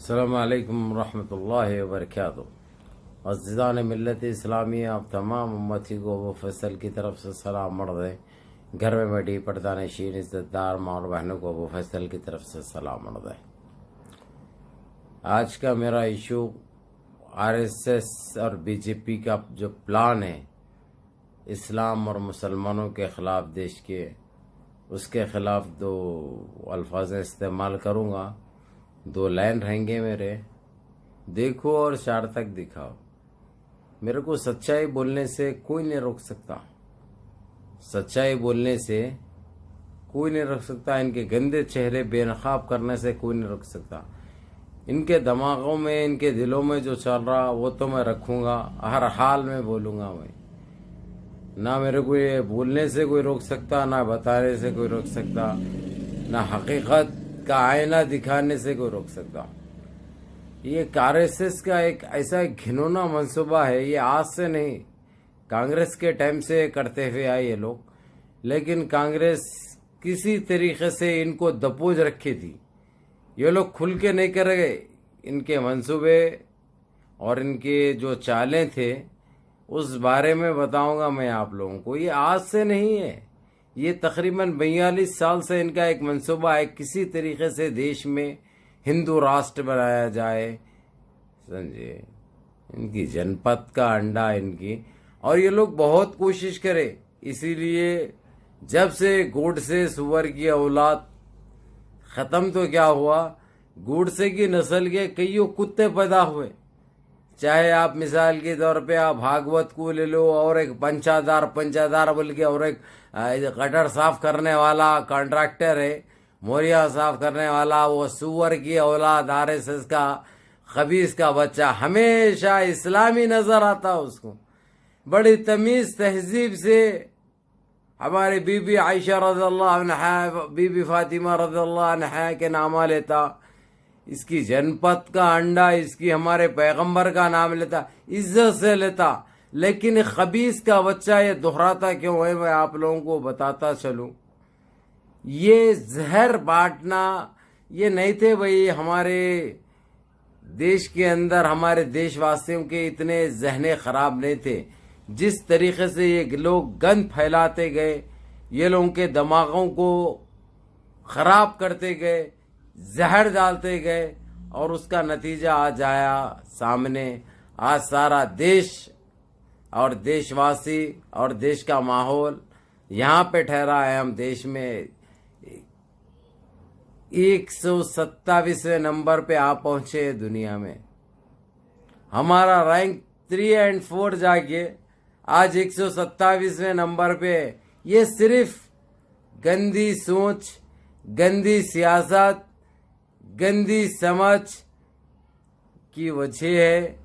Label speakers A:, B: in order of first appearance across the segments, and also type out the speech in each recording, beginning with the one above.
A: अस्सलाम वालेकुम रहमतुल्लाहि व बरकातहू। अज़ीज़ान मिल्लत इस्लामी, आप तमाम उम्मती को वो फैसल की तरफ से सलाम मर्द है। घर में बैठी पर्दा नशीन इज़्ज़तदार माँ और बहनों को वो फैसल की तरफ से सलाम मर्द है। आज का मेरा इशू आरएसएस और बीजेपी का जो प्लान है इस्लाम और मुसलमानों के ख़िलाफ़ देश के, उसके ख़िलाफ़ दो अल्फाज इस्तेमाल करूँगा। दो लाइन रहेंगे मेरे, देखो और सार्थक दिखाओ। मेरे को सच्चाई बोलने से कोई नहीं रोक सकता, सच्चाई बोलने से कोई नहीं रोक सकता। इनके गंदे चेहरे बेनकाब करने से कोई नहीं रोक सकता। इनके दिमागों में, इनके दिलों में जो चल रहा वो तो मैं रखूँगा, हर हाल में बोलूँगा मैं। ना मेरे को ये बोलने से कोई रोक सकता, ना बताने से कोई रोक सकता, ना हकीकत का आईना दिखाने से कोई रोक सकता। ये आरएसएस का एक ऐसा घिनौना मंसूबा है। ये आज से नहीं, कांग्रेस के टाइम से करते हुए आए ये लोग, लेकिन कांग्रेस किसी तरीके से इनको दबोच रखी थी। ये लोग खुल के नहीं कर गए। इनके मंसूबे और इनके जो चालें थे उस बारे में बताऊंगा मैं आप लोगों को। ये आज से नहीं है, ये तकरीबन 42 साल से इनका एक मंसूबा है, किसी तरीके से देश में हिंदू राष्ट्र बनाया जाए। समझे, इनकी जनपद का अंडा इनकी। और ये लोग बहुत कोशिश करे, इसीलिए जब से गोडसे सुअर की औलाद खत्म तो क्या हुआ, गोडसे की नस्ल के कईयों कुत्ते पैदा हुए। चाहे आप मिसाल के तौर पे आप भागवत को ले लो, और एक पंचादार बोल के, और एक गटर साफ करने वाला कॉन्ट्रैक्टर है, मोरिया साफ करने वाला, वो सुअर की औलाद आरएसएस का खबीस का बच्चा हमेशा इस्लामी नजर आता उसको। बड़ी तमीज तहजीब से हमारे बीबी आयशा रज़ियल्लाहु अन्हा, बीबी फातिमा रज़ियल्लाहु अन्हा के नामा लेता, इसकी जनपद का अंडा, इसकी हमारे पैगंबर का नाम लेता, इज्जत से लेता। लेकिन खबीस का बच्चा ये दोहराता क्यों है, मैं आप लोगों को बताता चलूं। ये जहर बांटना ये नहीं थे भाई। हमारे देश के अंदर हमारे देशवासियों के इतने जहने खराब नहीं थे। जिस तरीके से ये लोग गंद फैलाते गए, ये लोगों के दिमागों को खराब करते गए, जहर डालते गए, और उसका नतीजा आज आया सामने। आज सारा देश और देशवासी और देश का माहौल यहाँ पे ठहरा है। हम देश में 127वें नंबर पे आप पहुंचे दुनिया में। हमारा रैंक 3 और 4 जाके आज 127वें नंबर पे। ये सिर्फ गंदी सोच, गंदी सियासत, गंदी समझ की वजह है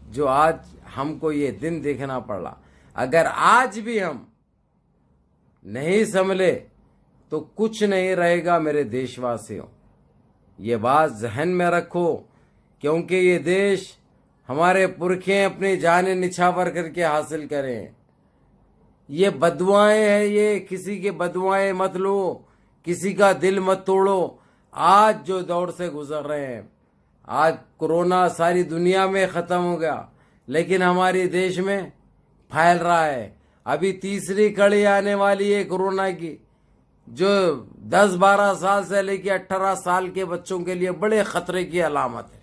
A: जो आज हमको ये दिन देखना पड़ा। अगर आज भी हम नहीं संभले तो कुछ नहीं रहेगा मेरे देशवासियों। ये बात जहन में रखो, क्योंकि ये देश हमारे पुरखे अपनी जानें निछावर करके हासिल करें। ये बदुआएं हैं, ये किसी के बदुआएं मत लो, किसी का दिल मत तोड़ो। आज जो दौर से गुजर रहे हैं, आज कोरोना सारी दुनिया में खत्म हो गया, लेकिन हमारे देश में फैल रहा है। अभी तीसरी कड़ी आने वाली है कोरोना की, जो 10-12 साल से लेकर 18 साल के बच्चों के लिए बड़े खतरे की अलामत है।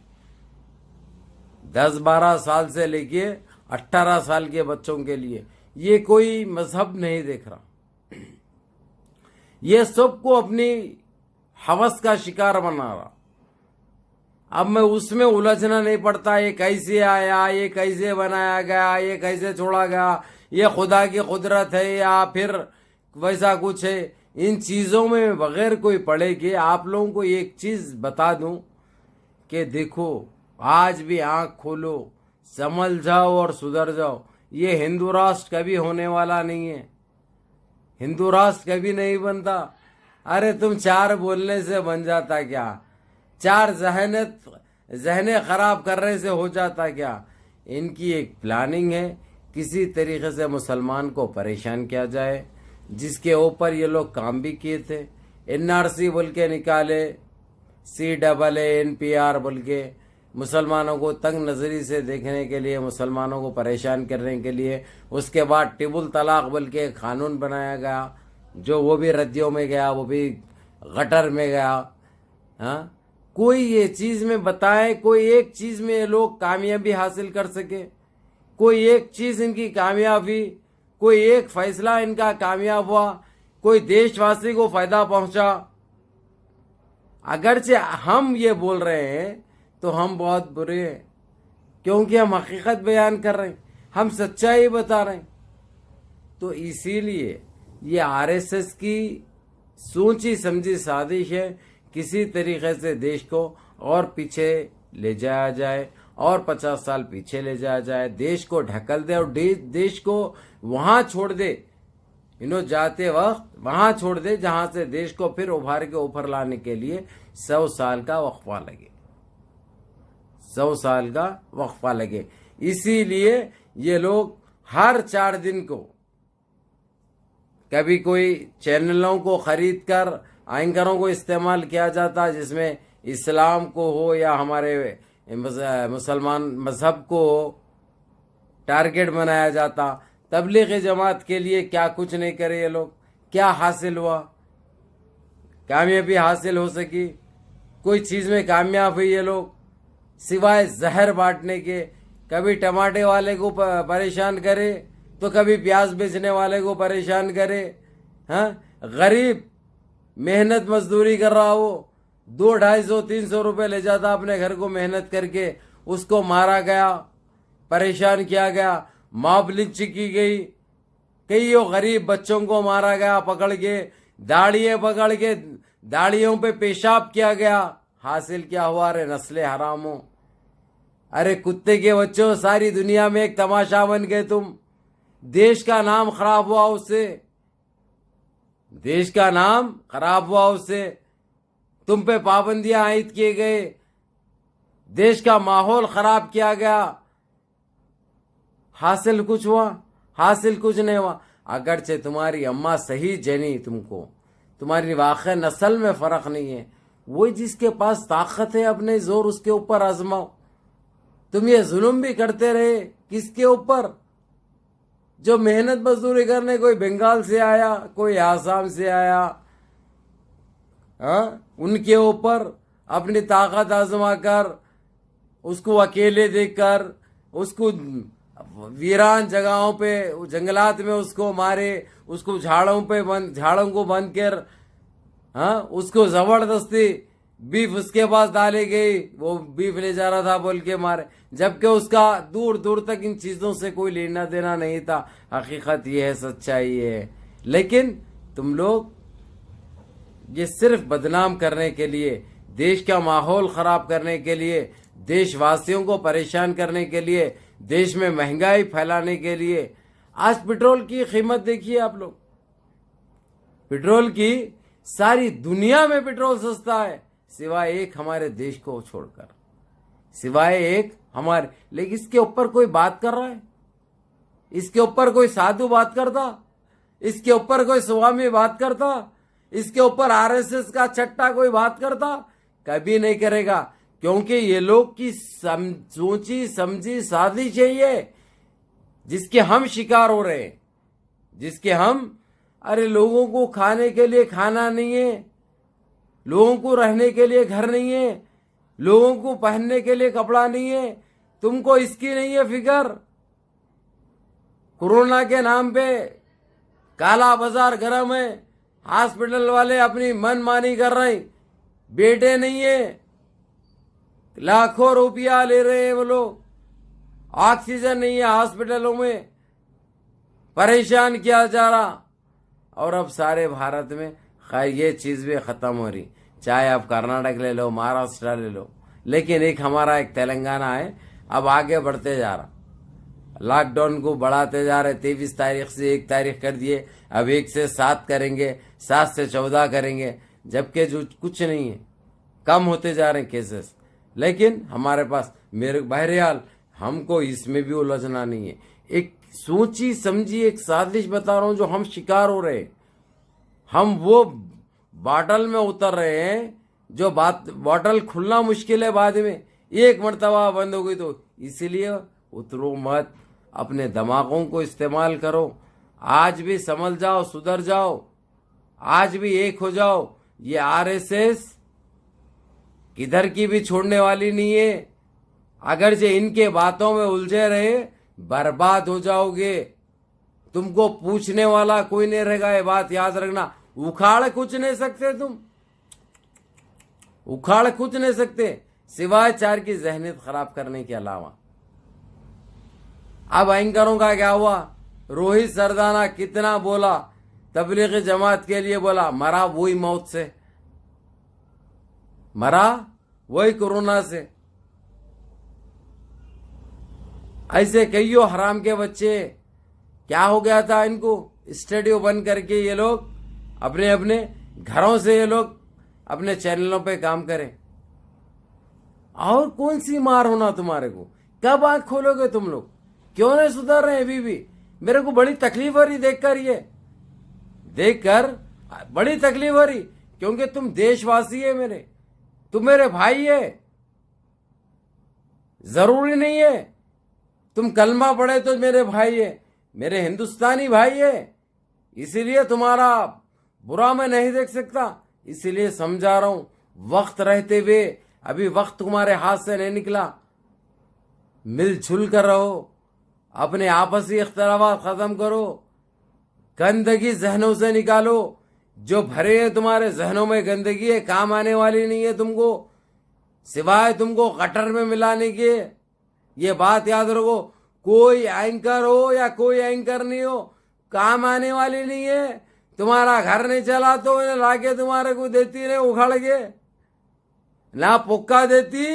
A: 10-12 साल से लेके 18 साल के बच्चों के लिए ये कोई मजहब नहीं देख रहा। ये सबको अपनी हवस का शिकार बना रहा। अब मैं उसमें उलझना नहीं पड़ता, ये कैसे आया, ये कैसे बनाया गया, ये कैसे छोड़ा गया, ये खुदा की कुदरत है या फिर वैसा कुछ है। इन चीजों में बगैर कोई पढ़े के आप लोगों को एक चीज बता दूं कि देखो, आज भी आंख खोलो, समझ जाओ और सुधर जाओ। ये हिंदू राष्ट्र कभी होने वाला नहीं है। हिंदू राष्ट्र कभी नहीं बनता। अरे तुम 4 बोलने से बन जाता क्या? 4 जहने खराब करने से हो जाता क्या? इनकी एक प्लानिंग है, किसी तरीके से मुसलमान को परेशान किया जाए, जिसके ऊपर ये लोग काम भी किए थे। एनआरसी बोल के निकाले, CAA NPR बोल के, मुसलमानों को तंग नजरी से देखने के लिए, मुसलमानों को परेशान करने के लिए। उसके बाद टिबुल तलाक बोल के एक कानून बनाया गया, जो वो भी रद्दियों में गया, वो भी गटर में गया। हाँ, कोई ये चीज में बताए, कोई एक चीज में ये लोग कामयाबी हासिल कर सके, कोई एक चीज इनकी कामयाबी, कोई एक फैसला इनका कामयाब हुआ, कोई देशवासी को फायदा पहुंचा। अगरचे हम ये बोल रहे हैं तो हम बहुत बुरे हैं, क्योंकि हम हकीकत बयान कर रहे हैं, हम सच्चाई बता रहे हैं। तो इसीलिए ये आरएसएस की सोची समझी साजिश है, किसी तरीके से देश को और पीछे ले जाया जाए, और 50 साल पीछे ले जाया जाए, देश को ढकल दे और देश को वहां छोड़ दे, जाते वक्त वहां छोड़ दे जहां से देश को फिर उभार के ऊपर लाने के लिए 100 साल का वक्फा लगे, 100 साल का वक्फा लगे। इसीलिए ये लोग हर 4 दिन को कभी कोई चैनलों को खरीद कर एंकरों को इस्तेमाल किया जाता, जिसमें इस्लाम को हो या हमारे मुसलमान मजहब को टारगेट बनाया जाता। तबलीग जमात के लिए क्या कुछ नहीं करे ये लोग, क्या हासिल हुआ, कामयाबी हासिल हो सकी, कोई चीज में कामयाब हुई ये लोग, सिवाय जहर बांटने के। कभी टमाटे वाले को परेशान करे तो कभी प्याज बेचने वाले को परेशान करे। हाँ, गरीब मेहनत मजदूरी कर रहा हो, 200, 250, 300 रुपए ले जाता अपने घर को मेहनत करके, उसको मारा गया, परेशान किया गया, मॉब लिंच की गई, कईयों गरीब बच्चों को मारा गया पकड़ के, दाढ़ियां पकड़ के दाढ़ियों पे पेशाब किया गया। हासिल क्या हुआ? रे नस्ले हरामों, अरे कुत्ते के बच्चों, सारी दुनिया में एक तमाशा बन गए तुम। देश का नाम खराब हुआ उससे, देश का नाम खराब हुआ उससे, तुम पे पाबंदियां आयद किए गए, देश का माहौल खराब किया गया। हासिल कुछ हुआ? हासिल कुछ नहीं हुआ। अगरचे तुम्हारी अम्मा सही जनी तुमको, तुम्हारी वाकई नस्ल में फर्क नहीं है, वही जिसके पास ताकत है अपने जोर उसके ऊपर आजमाओ। तुम ये जुल्म भी करते रहे किसके ऊपर? जो मेहनत मजदूरी करने, कोई बंगाल से आया, कोई आसाम से आया, उनके ऊपर अपनी ताकत आजमा कर, उसको अकेले देखकर, उसको वीरान जगहों पे, जंगलात में उसको मारे, उसको झाड़ों को बंद कर, उसको जबरदस्ती बीफ उसके पास डाली गई, वो बीफ ले जा रहा था बोल के मारे, जबकि उसका दूर दूर तक इन चीजों से कोई लेना देना नहीं था। हकीकत ये है, सच्चाई है। लेकिन तुम लोग ये सिर्फ बदनाम करने के लिए, देश का माहौल खराब करने के लिए, देशवासियों को परेशान करने के लिए, देश में महंगाई फैलाने के लिए। आज पेट्रोल की कीमत देखिए आप लोग, पेट्रोल की, सारी दुनिया में पेट्रोल सस्ता है सिवाय एक हमारे देश को छोड़कर, सिवाय एक हमारे। लेकिन इसके ऊपर कोई बात कर रहा है? इसके ऊपर कोई साधु बात करता? इसके ऊपर कोई स्वामी बात करता? इसके ऊपर आरएसएस का चट्टा कोई बात करता? कभी नहीं करेगा, क्योंकि ये लोग की सोची समझी साजिश है ये, जिसके हम शिकार हो रहे हैं, जिसके हम, अरे लोगों को खाने के लिए खाना नहीं है, लोगों को रहने के लिए घर नहीं है, लोगों को पहनने के लिए कपड़ा नहीं है, तुमको इसकी नहीं है फिक्र। कोरोना के नाम पे काला बाजार गर्म है, हॉस्पिटल वाले अपनी मनमानी कर रहे हैं, बेटे नहीं है, लाखों रुपया ले रहे हैं वो लोग, ऑक्सीजन नहीं है हॉस्पिटलों में, परेशान किया जा रहा। और अब सारे भारत में खैर ये चीज भी खत्म हो रही, चाहे आप कर्नाटक ले लो, महाराष्ट्र ले लो, लेकिन एक हमारा एक तेलंगाना है, अब आगे बढ़ते जा रहा, लॉकडाउन को बढ़ाते जा रहे। 23 तारीख से 1 तारीख कर दिए, अब 1 से 7 करेंगे, 7 से 14 करेंगे, जबकि जो कुछ नहीं है, कम होते जा रहे हैं केसेस। लेकिन हमारे पास, मेरे बहरहाल हमको इसमें भी उलझना नहीं है। एक सोची समझी एक साजिश बता रहा हूं जो हम शिकार हो रहे हैं। हम वो बाटल में उतर रहे हैं जो बात, बॉटल खुलना मुश्किल है बाद में, एक मर्तबा बंद हो गई तो इसीलिए उतरो मत, अपने दिमागों को इस्तेमाल करो। आज भी संभल जाओ, सुधर जाओ, आज भी एक हो जाओ। ये आरएसएस किधर की भी छोड़ने वाली नहीं है। अगर जे इनके बातों में उलझे रहे बर्बाद हो जाओगे। तुमको पूछने वाला कोई नहीं रहेगा, ये बात याद रखना। उखाड़ कुछ नहीं सकते तुम, उखाड़ कुछ नहीं सकते सिवाय चार की जहनीत खराब करने के अलावा। अब एंकरों का क्या हुआ? रोहित सरदाना कितना बोला, तबलीग जमात के लिए बोला, मरा वही मौत से, मरा वही कोरोना से। ऐसे कईयों हराम के बच्चे, क्या हो गया था इनको? स्टूडियो बंद करके ये लोग अपने अपने घरों से ये लोग अपने चैनलों पे काम करें। और कौन सी मार होना तुम्हारे को? कब आंख खोलोगे तुम लोग? क्यों नहीं सुधर रहे अभी भी? मेरे को बड़ी तकलीफ हो रही देखकर, ये देखकर बड़ी तकलीफ हो रही, क्योंकि तुम देशवासी है मेरे, तुम मेरे भाई है। जरूरी नहीं है तुम कलमा पढ़े तो मेरे भाई है, मेरे हिंदुस्तानी भाई है। इसीलिए तुम्हारा बुरा मैं नहीं देख सकता, इसीलिए समझा रहा हूं। वक्त रहते हुए, अभी वक्त तुम्हारे हाथ से नहीं निकला, मिलजुल कर रहो, अपने आपसी इख्तलाफात खत्म करो, गंदगी जहनों से निकालो। जो भरे हैं तुम्हारे जहनों में गंदगी है, काम आने वाली नहीं है तुमको, सिवाय तुमको गटर में मिलाने के। ये बात याद रखो, कोई एंकर हो या कोई एंकर नहीं हो, काम आने वाली नहीं है। तुम्हारा घर नहीं चला तो लाके तुम्हारे को देती नहीं, उखड़ के ना पुक्का देती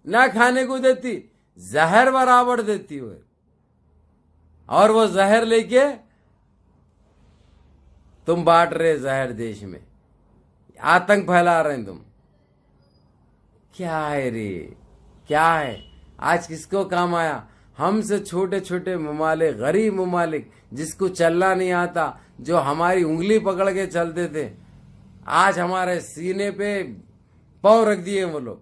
A: ना खाने को देती, जहर बराबर देती हुए। और वो जहर लेके तुम बांट रहे जहर, देश में आतंक फैला रहे हैं तुम। क्या है रे, क्या है? आज किसको काम आया? हमसे छोटे छोटे ममालिक, गरीब ममालिक, जिसको चलना नहीं आता, जो हमारी उंगली पकड़ के चलते थे, आज हमारे सीने पे पांव रख दिए वो लोग।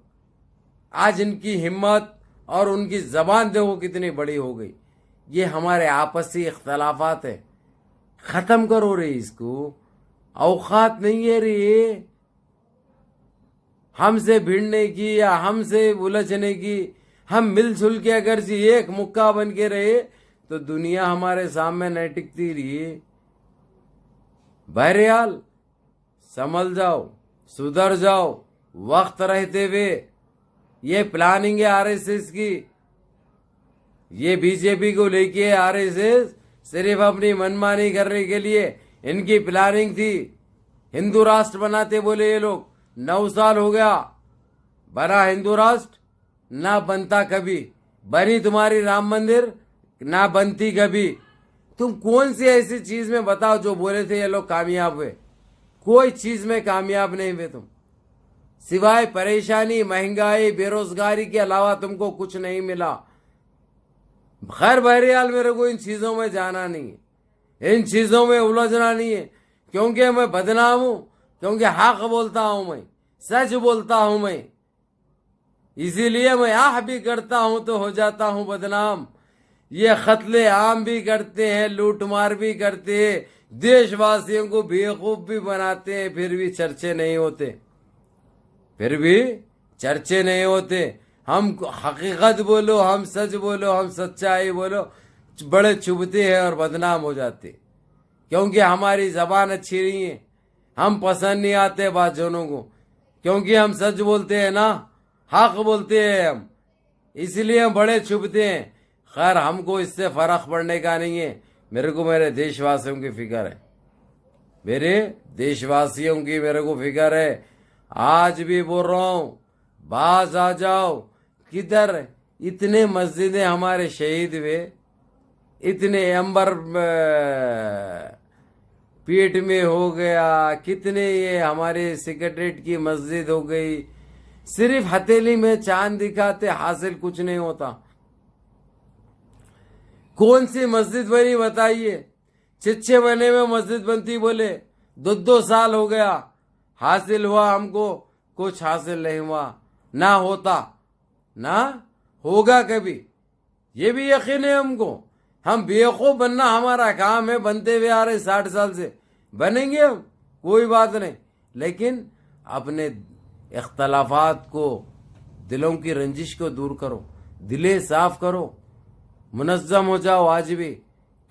A: आज इनकी हिम्मत और उनकी जबान देखो कितनी बड़ी हो गई। ये हमारे आपसी इख्तलाफात है, खत्म करो रे इसको। औकात नहीं है रे हमसे भिड़ने की या हमसे उलझने की। हम मिलजुल के अगर जी एक मुक्का बन के रहे तो दुनिया हमारे सामने नहीं टिकती रही। बहरहाल संभल जाओ, सुधर जाओ, वक्त रहते हुए। ये प्लानिंग है आरएसएस की, ये बीजेपी को लेके आरएसएस सिर्फ अपनी मनमानी करने के लिए इनकी प्लानिंग थी। हिंदू राष्ट्र बनाते बोले ये लोग, 9 साल हो गया बना हिंदू राष्ट्र, ना बनता कभी। बनी तुम्हारी राम मंदिर, ना बनती कभी। तुम कौन सी ऐसी चीज में बताओ जो बोले थे ये लोग कामयाब हुए? कोई चीज में कामयाब नहीं हुए तुम, सिवाय परेशानी, महंगाई, बेरोजगारी के अलावा तुमको कुछ नहीं मिला। खैर बहरहाल मेरे को इन चीजों में जाना नहीं है, इन चीजों में उलझना नहीं है, क्योंकि मैं बदनाम हूं, क्योंकि हक बोलता हूं मैं, सच बोलता हूं मैं। इसीलिए मैं आह भी करता हूं तो हो जाता हूं बदनाम। ये कत्ले आम भी करते हैं, लूटमार भी करते हैं, देशवासियों को बेवकूफ भी बनाते हैं, फिर भी चर्चे नहीं होते, फिर भी चर्चे नहीं होते। हम हकीकत बोलो, हम सच बोलो, हम सच्चाई बोलो, बड़े चुभते हैं और बदनाम हो जाते, क्योंकि हमारी जबान अच्छी नहीं है। हम पसंद नहीं आते बात जनों को, क्योंकि हम सच बोलते हैं ना, हक बोलते हैं हम, इसलिए हम बड़े चुभते हैं। खैर हमको इससे फर्क पड़ने का नहीं है, मेरे को मेरे देशवासियों की फिक्र है, मेरे देशवासियों की मेरे को फिक्र है। आज भी बोल रहा हूं, बाज आ जाओ। किधर इतने मस्जिदें हमारे शहीद हुए, इतने अंबर पीठ में हो गया, कितने ये हमारे सेक्रेटरीट की मस्जिद हो गई। सिर्फ हथेली में चांद दिखाते, हासिल कुछ नहीं होता। कौन सी मस्जिद बनी बताइए? 6 महीने में मस्जिद बनती बोले, 2 साल हो गया, हासिल हुआ हमको कुछ हासिल नहीं हुआ। ना होता ना होगा कभी, ये भी यकीन है हमको। हम बेवकूफ बनना हमारा काम है, बनते हुए आ रहे 60 साल से, बनेंगे हम, कोई बात नहीं। लेकिन अपने इख्तलाफात को, दिलों की रंजिश को दूर करो, दिले साफ करो, मुनज़्ज़म हो जाओ आज भी,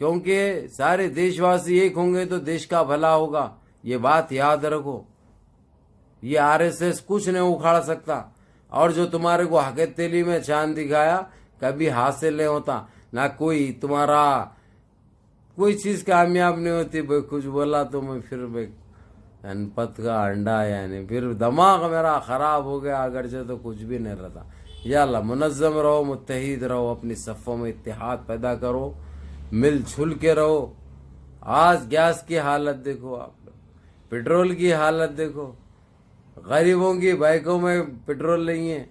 A: क्योंकि सारे देशवासी एक होंगे तो देश का भला होगा। ये बात याद रखो। ये आरएसएस कुछ नहीं उखाड़ सकता, और जो तुम्हारे को हकतेली में चांद दिखाया कभी हासिल नहीं होता, ना कोई तुम्हारा कोई चीज कामयाब नहीं होती। भाई कुछ बोला तो मैं फिर अनपत का अंडा, यानी फिर दिमाग मेरा खराब हो गया, अगरचे तो कुछ भी नहीं रहता। या अल्लाह, मुनज़्ज़म रहो, मुत्तहिद रहो, अपनी सफ़ों में इत्तेहाद पैदा करो, मिलजुल के रहो। आज गैस की हालत देखो आप, पेट्रोल की हालत देखो, गरीबों की बाइकों में पेट्रोल नहीं है,